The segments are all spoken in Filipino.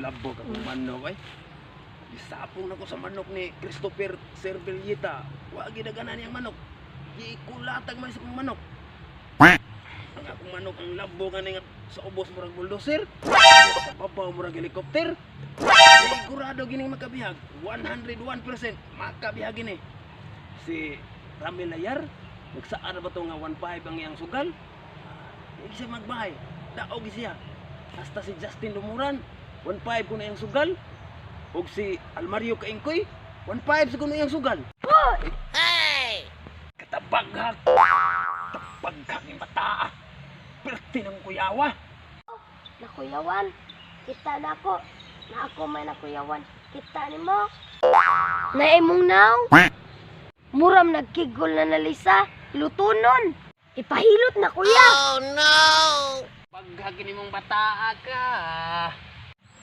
labog akong manok ay. Isapong na ko sa manok ni Christopher Cervellita. Wa gidaganan niyang manok. Gikulatag man sa akong manok. Ang akong manok ang labog nga sa ubos murag bulldozer. Sa babaw murag helicopter. Sigurado gining makabihag. 101% makabihag gini. Si Ramil Layar, nagsaan na ba ito nga 1.5 ang iyang sugal? Hindi siya magbahay. Daog siya. Hasta si Justin Lumuran, 1.5 ko na iyang sugal. O si Almario Kaingkoy, 1.5 sa ko na iyang sugal. Hey! Katabaghag. Katabaghag ng bata. Perti ng kuyawa. Nakuyawan, kita na ako. Na ako may nakuyawan. Kita ni mo. Naimong now. Muram nagkigol na nalisa. Lutunon. Ipahilot na kuya. Oh no! Paghagin mong bata ka.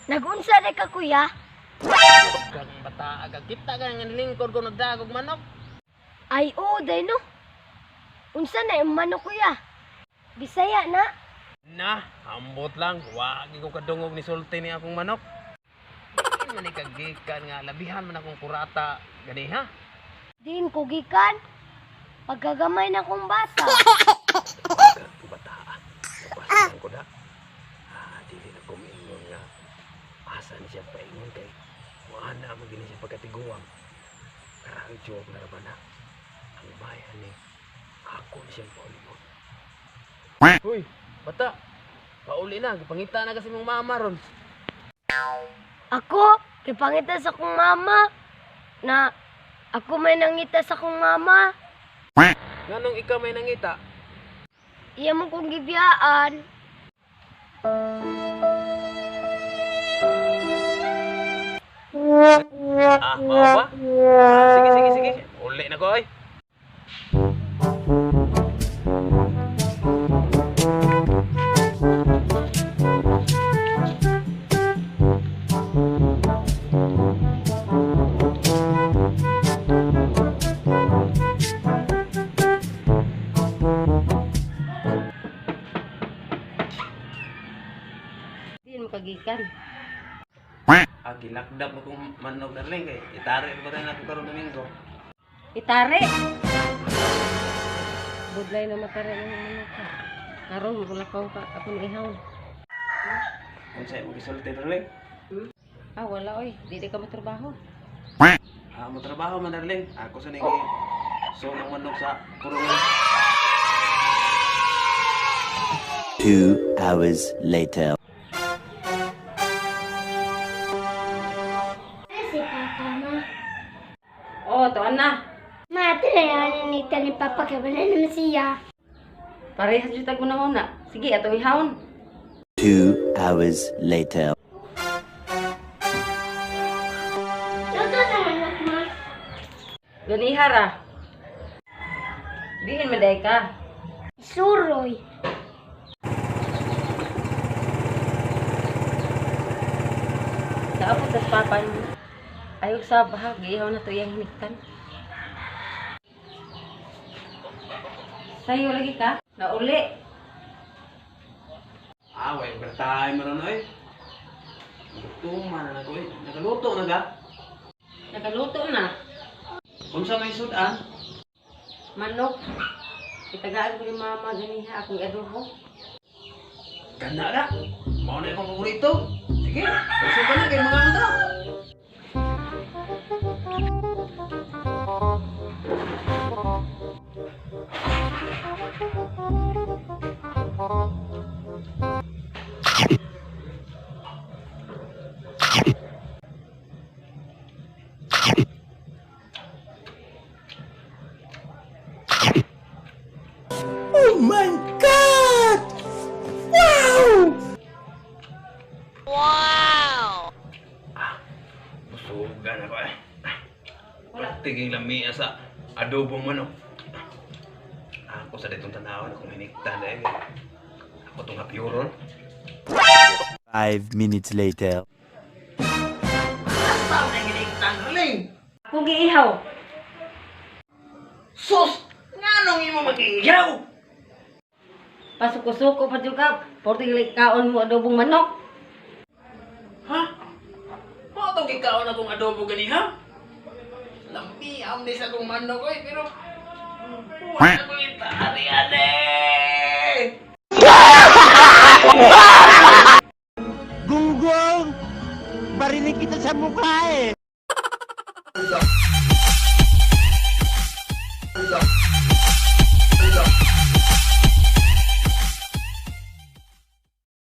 Nagunsa na ka kuya. Kang bata ka. Kita ka nga lingkod ko nagdagog manok. Ay oo, day no. Unsa na yung manok kuya? Bisaya na. Na, ambot lang. Wagi ko kadungog ni sulti ni akong manok. Hindi man ikagikan nga. Labihan man akong kurata. Gani ha? Din ko gikan. Pagkagamay na kong bata. Pagkagamay bata. Napasinan ko na. Dili na kumingon nga. Asan siya paingon kay. Wala mo gini siya pagkatiguang. Karang job na naman na. Ang bayan ni. Ako na siyang paulimon. Uy, bata. Pauli na. Pangita na kasi mong mama ron. Ako, kipangita sa kong mama. Na ako may nangita sa kong mama. Nganong ikaw may nangita? Iya mo kong gibiyaan. Mao ba? Sige. Uli na ko ay. Kagikan. Ginakdak mo kong manok darling kay itari ko rin ako karon Domingo. Itare. Budlay na matare ng manok ka. Karon wala ka ako ni ihawon. Unsay mo gisulti darling? Wala oy, di ka matrabaho. Mo trabaho man darling. Ako sa nigi sulong manok sa purungan. 2 hours later. Tuan na. Mati na yan ni Papa kaya wala naman siya. Parehas yung tag una. Sige, atong ihawon. 2 hours later. Luto naman ako, ma. Ganihara. Dihin maday ka. Suroy. Dapat sa papa niyo. Ayaw sa bahagi, ihaw na to yung hiniktan. Sayo lagi ka? Nauli. Way bertay mo ron oy. Luto man na ko eh. Nagaluto na ga? Nagaluto na. Unsa may sudan? Manok. Itagaan ko ni mama ganiha akong adobo. Ganda na. Mao na akong paborito. Sige, susuban na kay mga ano. Oh my God! Wow! Busugan ako eh. Tiging lamia sa adobong manok. Ako sa ditong tanawan akong hiniktan dahil ako itong hapyuron. 5 minutes later. Saan na hiniktan, Raling? Kung giihaw. Sus! Nga nung imo mag-iiyaw? Pasuko-suko pa juga. Porti kaon mo adobong manok. Ha? Mo itong kikaon akong adobo gani ha? Lampi, amnis akong manok ko pero wala ko itari ane! Gunggong! Barinig kita sa mukha eh!